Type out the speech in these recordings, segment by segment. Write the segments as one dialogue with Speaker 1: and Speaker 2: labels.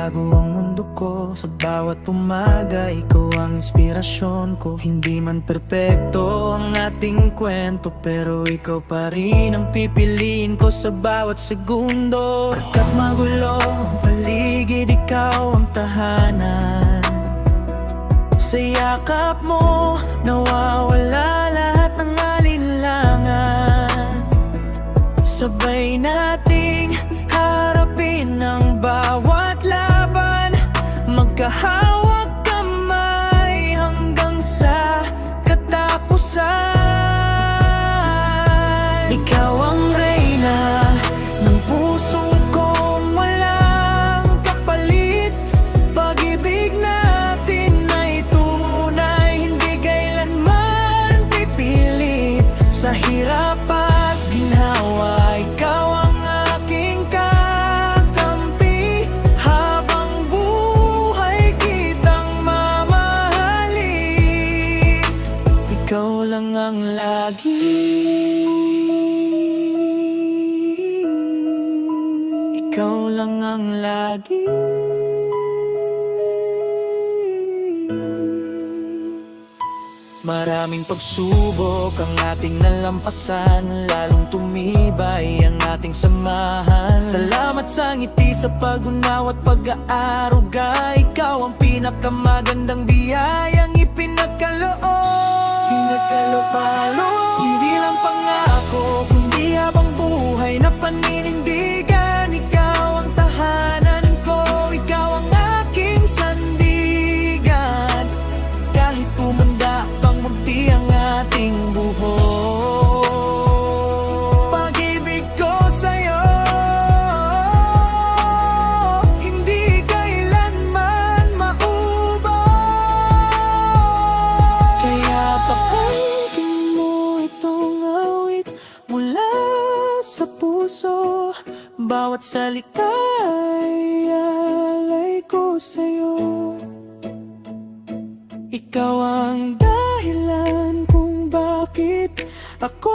Speaker 1: Binabago ang mundo ko. Sa bawat umaga, ikaw ang inspirasyon ko. Hindi man perpekto ang ating kwento, pero ikaw pa rin ang pipiliin ko sa bawat segundo. Pagkat magulo ang paligid, ikaw ang tahanan. Sa yakap mo, nawawala lahat ng alinlangan. Sabay nating harapin ang bawat laban, magkahawak kamay hanggang sa katapusan. Ikaw ang reyna ng puso kong walang kapalit. Pag-ibig natin ay tunay, hindi kailanman pipilit. Sa hirap at ginhawa, ikaw lang ang lagi. Ikaw lang ang lagi. Maraming pagsubok ang ating nalampasan, lalong tumibay ang ating samahan. Salamat sa ngiti, sa pag-unawa at pag-aaruga. Ikaw ang pinakamagandang biyayang ipinagkaloob. Hindi lang pangako, kundi habang buhay na paninindigan. Ikaw ang tahanan ko, ikaw ang aking sandigan. Kahit tumanda pang munti ang ating buhok, pag-ibig ko sa'yo hindi kailanman maubos. Kaya pakinggan mo itong awit mula sa puso. Bawat salita ay alay ko sa'yo. Ikaw ang dahilan kung bakit ako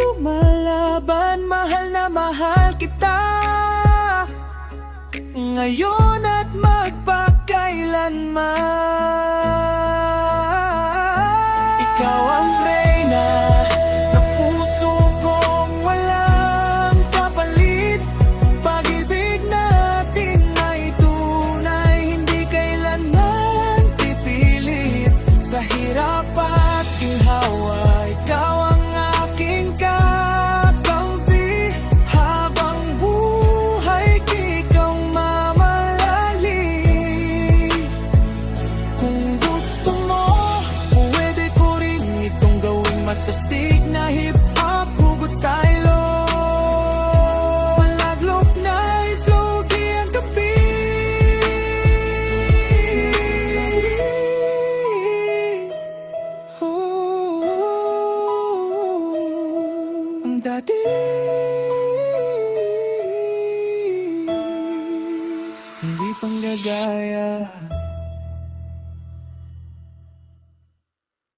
Speaker 1: lumalaban. Mahal na mahal kita ngayon at magpakailanman. Ikaw ang reyna ng puso kong walang kapalit. Pag-ibig natin ay tunay, hindi kailanman pipilit. Sa hirap at ginhawa, ikaw ang aking kakampi. Habang buhay, ikaw mamalali. Kung gusto mo, pwede ko rin itong gawing masastig na hip-hop, hugot style. Malaglok na itlogi ang gabi. Ang dati hindi panggagaya.